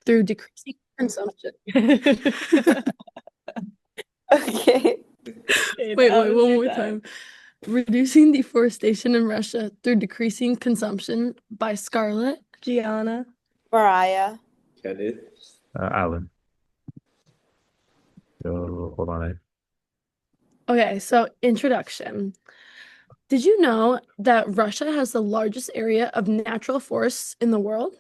through decreasing consumption. Okay. Wait, That was one your more time. time. Reducing deforestation in Russia through decreasing consumption by Scarlett. Gianna. Mariah. Kenneth. Alan. Hold on. Okay, so introduction. Did you know that Russia has the largest area of natural forests in the world?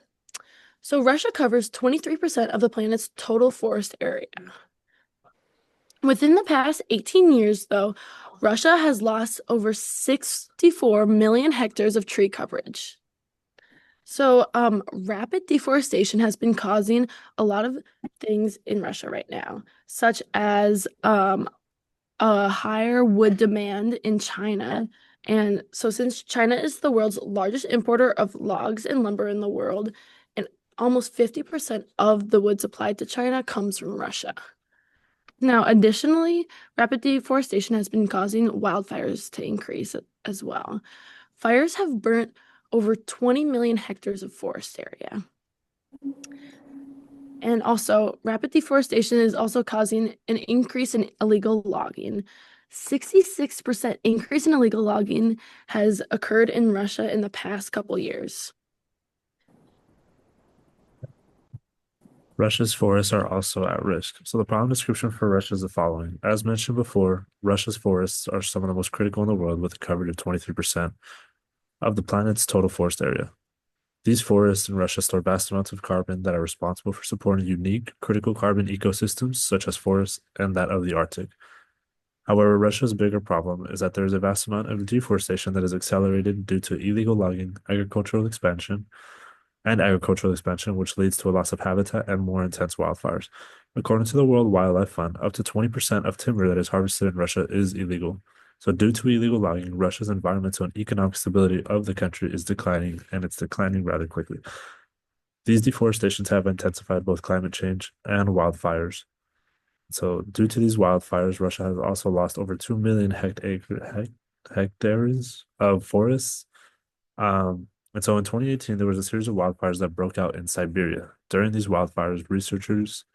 So Russia covers 23% of the planet's total forest area. Within the past 18 years, though, Russia has lost over 64 million hectares of tree coverage. So, rapid deforestation has been causing a lot of things in Russia right now, such as a higher wood demand in China. And so, since China is the world's largest importer of logs and lumber in the world, and almost 50% of the wood supplied to China comes from Russia. Now, additionally, rapid deforestation has been causing wildfires to increase as well. Fires have burnt over 20 million hectares of forest area. And also, rapid deforestation is also causing an increase in illegal logging. 66% increase in illegal logging has occurred in Russia in the past couple years. Russia's forests are also at risk. So the problem description for Russia is the following. As mentioned before, Russia's forests are some of the most critical in the world with a coverage of 23% of the planet's total forest area. These forests in Russia store vast amounts of carbon that are responsible for supporting unique critical carbon ecosystems such as forests and that of the Arctic. However, Russia's bigger problem is that there is a vast amount of deforestation that is accelerated due to illegal logging, agricultural expansion, which leads to a loss of habitat and more intense wildfires. According to the World Wildlife Fund, up to 20% of timber that is harvested in Russia is illegal. So, due to illegal logging, Russia's environmental and economic stability of the country is declining, and it's declining rather quickly. These deforestations have intensified both climate change and wildfires. So, due to these wildfires, Russia has also lost over 2 million hectares of forests. And so in 2018, there was a series of wildfires that broke out in Siberia. During these wildfires, researchers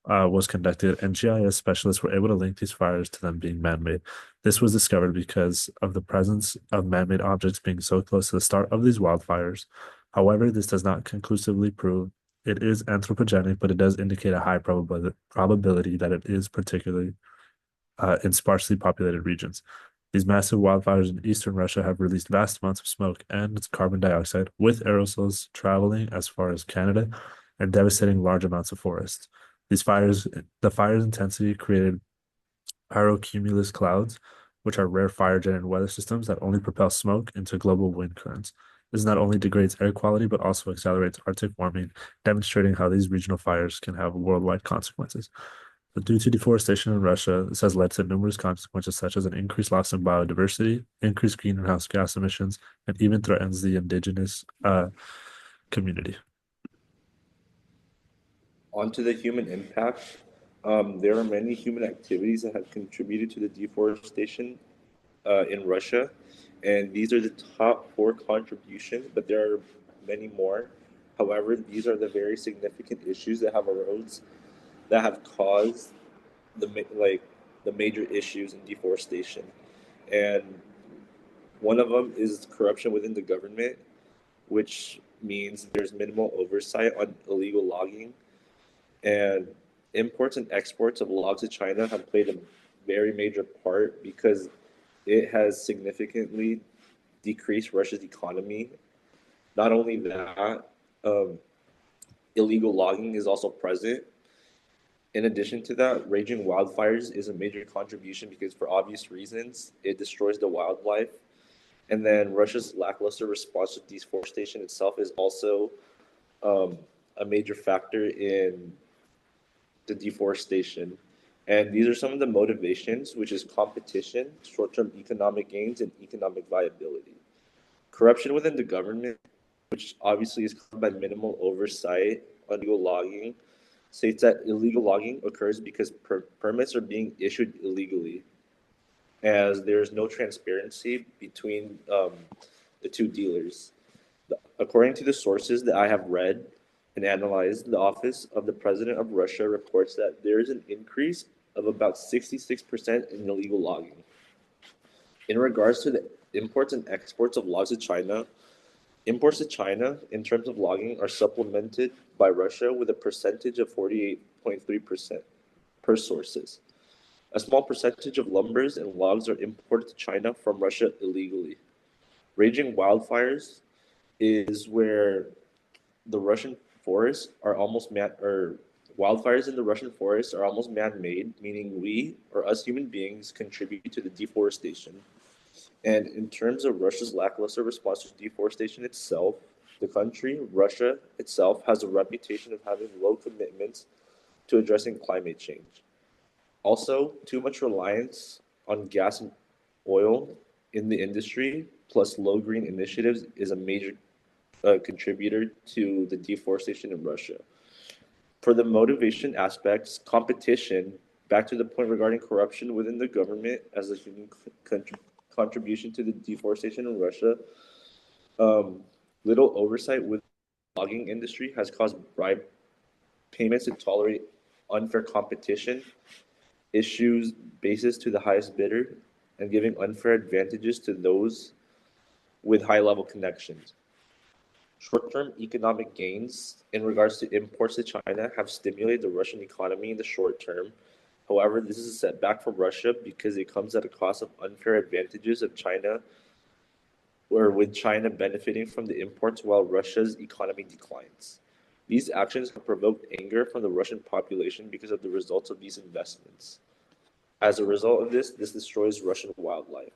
was conducted, and GIS specialists were able to link these fires to them being man-made. This was discovered because of the presence of man-made objects being so close to the start of these wildfires. However, this does not conclusively prove it is anthropogenic, but it does indicate a high probability that it is particularly in sparsely populated regions. These massive wildfires in eastern Russia have released vast amounts of smoke and carbon dioxide, with aerosols traveling as far as Canada and devastating large amounts of forests. The fire's intensity created pyrocumulus clouds, which are rare fire-generated weather systems that only propel smoke into global wind currents. This not only degrades air quality, but also accelerates Arctic warming, demonstrating how these regional fires can have worldwide consequences. But due to deforestation in Russia, this has led to numerous consequences such as an increased loss in biodiversity, increased greenhouse gas emissions, and even threatens the indigenous community. Onto the human impact. There are many human activities that have contributed to the deforestation in Russia, and these are the top four contributions, but there are many more. However, these are the very significant issues that have arose that have caused the major issues in deforestation, and one of them is corruption within the government, which means there's minimal oversight on illegal logging, and imports and exports of logs to China have played a very major part because it has significantly decreased Russia's economy. Not only that, um, illegal logging is also present. In addition to that, raging wildfires is a major contribution because, for obvious reasons, it destroys the wildlife. And then Russia's lackluster response to deforestation itself is also um, a major factor in the deforestation. And these are some of the motivations, which is competition, short term economic gains, and economic viability. Corruption within the government, which obviously is caused by minimal oversight on illegal logging, states that illegal logging occurs because permits are being issued illegally, as there is no transparency between the two dealers. According to the sources that I have read, and analyzed, the Office of the President of Russia reports that there is an increase of about 66% in illegal logging. In regards to the imports and exports of logs to China, imports to China in terms of logging are supplemented by Russia with a percentage of 48.3% per sources. A small percentage of lumbers and logs are imported to China from Russia illegally. Raging wildfires is where the Russian forests are almost wildfires in the Russian forests are almost man-made, meaning we or us human beings contribute to the deforestation. And in terms of Russia's lackluster response to deforestation itself, the country, Russia itself, has a reputation of having low commitments to addressing climate change. Also, too much reliance on gas and oil in the industry, plus low green initiatives, is a major contributor to the deforestation in Russia. For the motivation aspects, competition, back to the point regarding corruption within the government as a human contribution to the deforestation in Russia, little oversight with the logging industry has caused bribe payments to tolerate unfair competition, issues basis to the highest bidder, and giving unfair advantages to those with high-level connections. Short-term economic gains in regards to imports to China have stimulated the Russian economy in the short term. However, this is a setback for Russia because it comes at a cost of unfair advantages of China, or with China benefiting from the imports while Russia's economy declines. These actions have provoked anger from the Russian population because of the results of these investments. As a result of this destroys Russian wildlife.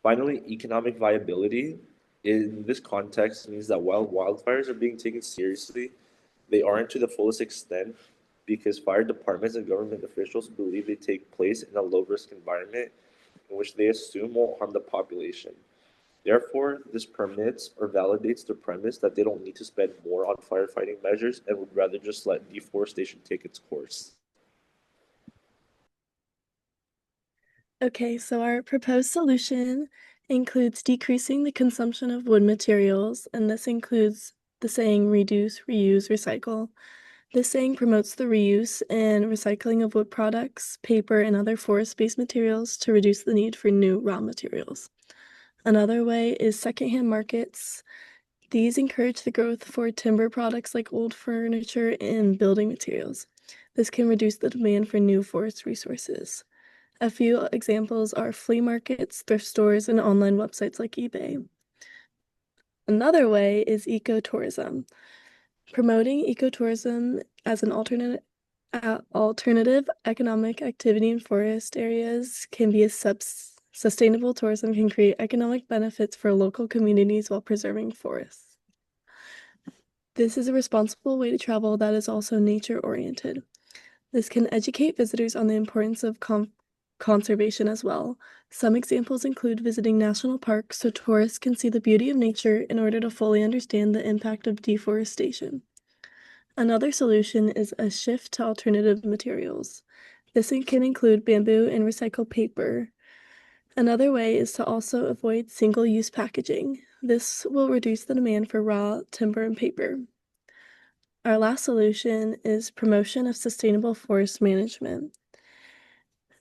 Finally, economic viability in this context means that while wildfires are being taken seriously, they aren't to the fullest extent because fire departments and government officials believe they take place in a low-risk environment in which they assume won't harm the population. Therefore, this permits or validates the premise that they don't need to spend more on firefighting measures and would rather just let deforestation take its course. Okay, so our proposed solution includes decreasing the consumption of wood materials, and this includes the saying reduce, reuse, recycle. This saying promotes the reuse and recycling of wood products, paper, and other forest-based materials to reduce the need for new raw materials. Another way is secondhand markets. These encourage the growth for timber products like old furniture and building materials. This can reduce the demand for new forest resources. A few examples are flea markets, thrift stores, and online websites like eBay. Another way is ecotourism. Promoting ecotourism as an alternative economic activity in forest areas can be sustainable tourism can create economic benefits for local communities while preserving forests. This is a responsible way to travel that is also nature-oriented. This can educate visitors on the importance of conservation as well. Some examples include visiting national parks so tourists can see the beauty of nature in order to fully understand the impact of deforestation. Another solution is a shift to alternative materials. This can include bamboo and recycled paper. Another way is to also avoid single-use packaging. This will reduce the demand for raw timber and paper. Our last solution is promotion of sustainable forest management.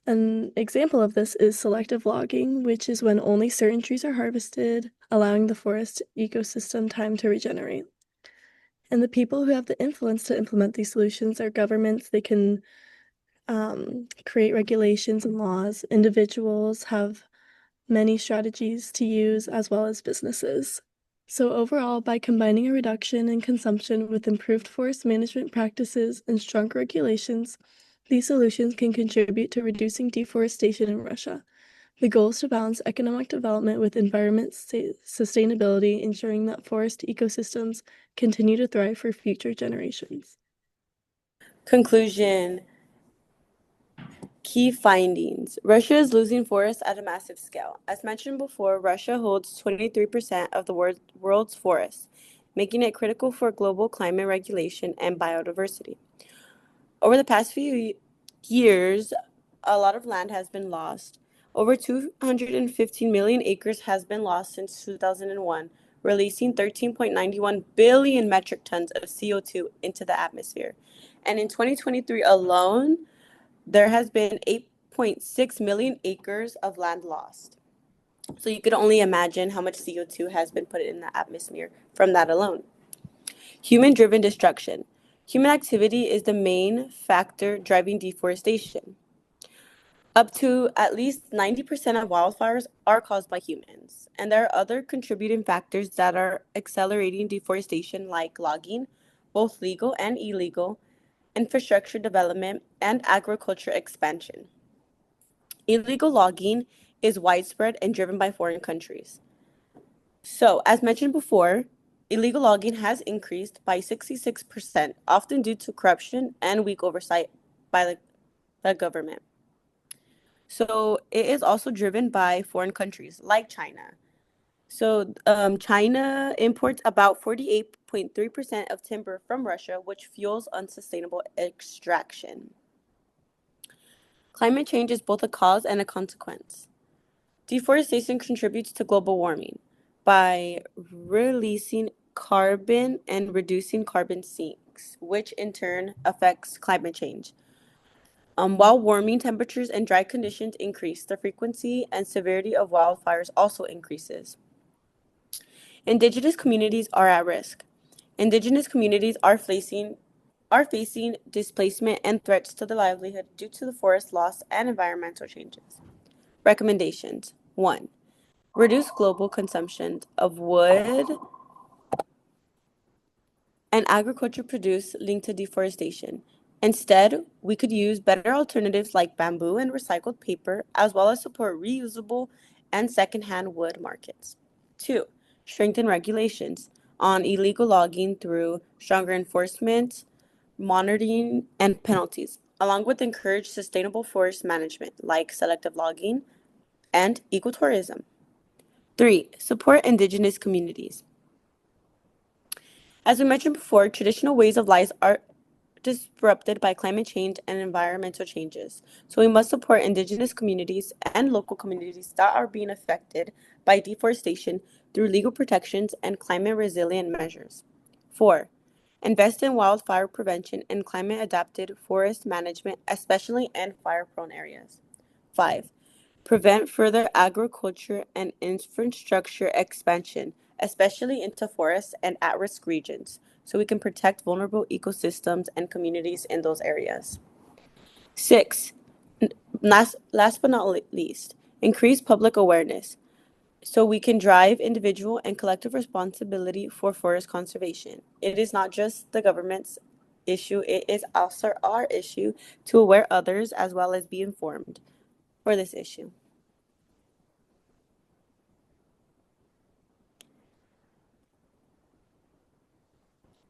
An example of this is selective logging, which is when only certain trees are harvested, allowing the forest ecosystem time to regenerate. And the people who have the influence to implement these solutions are governments. They can create regulations and laws. Individuals have many strategies to use, as well as businesses. So overall, by combining a reduction in consumption with improved forest management practices and stronger regulations, these solutions can contribute to reducing deforestation in Russia. The goal is to balance economic development with environment sustainability, ensuring that forest ecosystems continue to thrive for future generations. Conclusion. Key findings. Russia is losing forests at a massive scale. As mentioned before, Russia holds 23% of the world's forests, making it critical for global climate regulation and biodiversity. Over the past few years, a lot of land has been lost. Over 215 million acres has been lost since 2001, releasing 13.91 billion metric tons of CO2 into the atmosphere. And in 2023 alone, there has been 8.6 million acres of land lost. So you could only imagine how much CO2 has been put in the atmosphere from that alone. Human-driven destruction. Human activity is the main factor driving deforestation. Up to at least 90% of wildfires are caused by humans, and there are other contributing factors that are accelerating deforestation, like logging, both legal and illegal, infrastructure development, and agriculture expansion. Illegal logging is widespread and driven by foreign countries. So, as mentioned before, illegal logging has increased by 66%, often due to corruption and weak oversight by the government. So, it is also driven by foreign countries like China. So, China imports about 48.3% of timber from Russia, which fuels unsustainable extraction. Climate change is both a cause and a consequence. Deforestation contributes to global warming by releasing carbon and reducing carbon sinks, which in turn affects climate change. While warming temperatures and dry conditions increase, the frequency and severity of wildfires also increases. Indigenous communities are at risk. Indigenous communities are facing displacement and threats to their livelihood due to the forest loss and environmental changes. Recommendations. 1. Reduce global consumption of wood and agriculture produce linked to deforestation. Instead, we could use better alternatives like bamboo and recycled paper, as well as support reusable and secondhand wood markets. 2. Strengthen regulations on illegal logging through stronger enforcement, monitoring, and penalties, along with encourage sustainable forest management like selective logging and ecotourism. 3. Support indigenous communities. As we mentioned before, traditional ways of life are disrupted by climate change and environmental changes. So we must support indigenous communities and local communities that are being affected by deforestation through legal protections and climate resilient measures. 4. Invest in wildfire prevention and climate adapted forest management, especially in fire prone areas. 5. Prevent further agriculture and infrastructure expansion, especially into forests and at-risk regions, so we can protect vulnerable ecosystems and communities in those areas. 6. Last but not least, increase public awareness, so we can drive individual and collective responsibility for forest conservation. It is not just the government's issue, it is also our issue to aware others as well as be informed for this issue.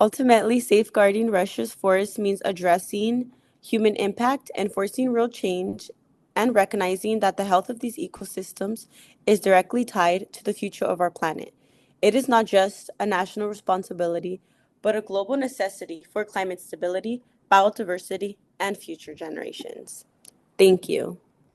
Ultimately, safeguarding Russia's forests means addressing human impact, enforcing real change, and recognizing that the health of these ecosystems is directly tied to the future of our planet. It is not just a national responsibility, but a global necessity for climate stability, biodiversity, and future generations. Thank you.